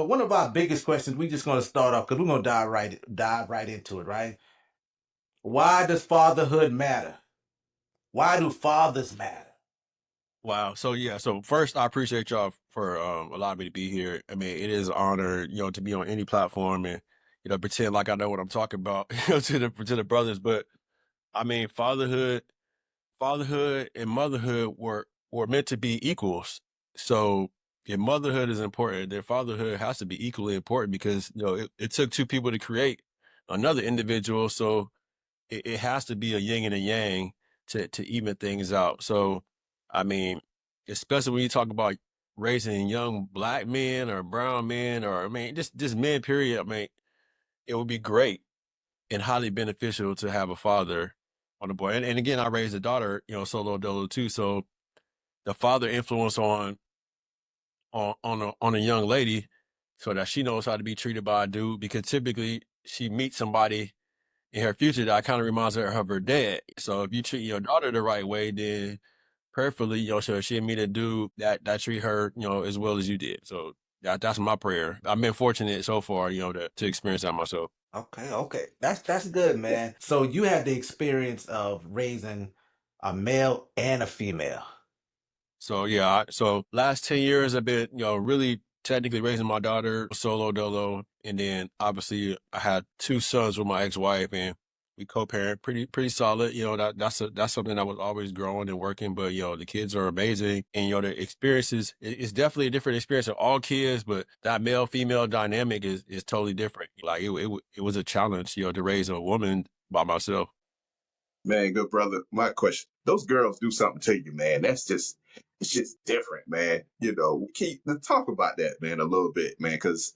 one of our biggest questions, we just gonna start off because we're gonna dive right into it, right? Why does fatherhood matter? Why do fathers matter? Wow. So yeah. So first, I appreciate y'all for allowing me to be here. I mean, it is an honor, to be on any platform and pretend like I know what I'm talking about, to the brothers. But I mean, fatherhood and motherhood were meant to be equals. So if motherhood is important, then fatherhood has to be equally important because it took two people to create another individual. So it has to be a yin and a yang to even things out. So, I mean, especially when you talk about raising young black men or brown men, or I mean, just men, period. I mean, it would be great and highly beneficial to have a father on the board. And again, I raised a daughter, solo dolo too. So the father influence on a young lady so that she knows how to be treated by a dude, because typically she meets somebody in her future that kind of reminds her of her dad. So if you treat your daughter the right way, then prayerfully, so she'll meet a dude that treat her, as well as you did. So that's my prayer. I've been fortunate so far, to experience that myself. Okay, okay. That's good, man. So you had the experience of raising a male and a female. So yeah, so last 10 years I've been, really technically raising my daughter solo dolo. And then obviously I had two sons with my ex-wife, and we co-parent pretty solid. That's something that was always growing and working. But the kids are amazing, and the experiences, it's definitely a different experience of all kids, but that male female dynamic is totally different. Like it was a challenge, to raise a woman by myself. Man, good brother. My question: those girls do something to you, man. It's just different, man. Let's talk about that, man, a little bit, man, because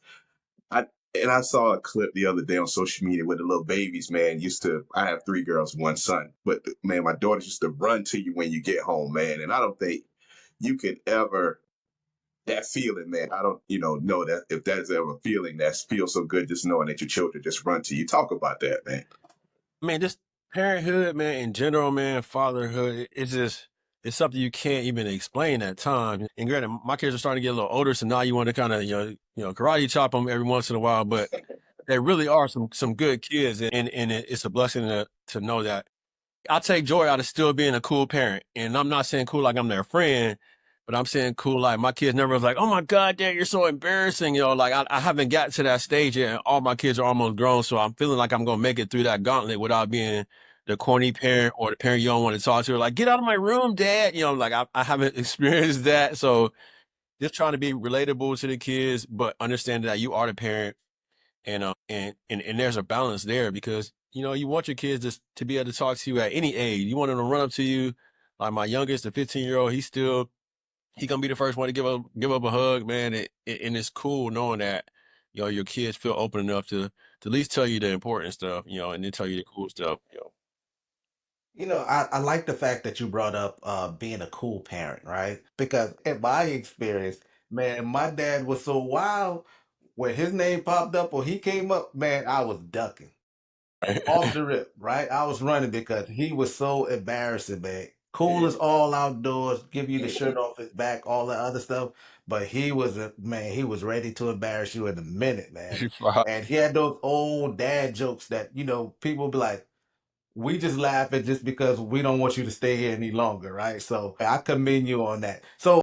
I I saw a clip the other day on social media where the little babies, man, I have three girls, one son, but man, my daughters used to run to you when you get home, man, and I don't think you can ever that feeling, man. I don't, know that if that is ever a feeling that feels so good, just knowing that your children just run to you. Talk about that, man. Man, just parenthood, man, in general, man, fatherhood, it's something you can't even explain at times. And granted, my kids are starting to get a little older, so now you want to kind of, karate chop them every once in a while, but they really are some good kids, and it's a blessing to know that. I take joy out of still being a cool parent. And I'm not saying cool like I'm their friend, but I'm saying cool like my kids never was like, oh my God, Dad, you're so embarrassing. Like I haven't got to that stage yet. And all my kids are almost grown. So I'm feeling like I'm going to make it through that gauntlet without being the corny parent or the parent you don't want to talk to. Like, get out of my room, Dad. Like I haven't experienced that. So just trying to be relatable to the kids, but understanding that you are the parent, and there's a balance there, because you want your kids to be able to talk to you at any age. You want them to run up to you. Like my youngest, the 15-year-old, he gonna be the first one to give up a hug, man. And it's cool knowing that your kids feel open enough to at least tell you the important stuff, and then tell you the cool stuff. I like the fact that you brought up being a cool parent, right? Because in my experience, man, my dad was so wild when his name popped up or he came up, man, I was ducking off the rip, right? I was running because he was so embarrassing, man. Cool as all outdoors, give you the shirt off his back, all that other stuff. But he was a man, he was ready to embarrass you in a minute, man. And he had those old dad jokes that, people be like, we just laughing just because we don't want you to stay here any longer, right? So I commend you on that. So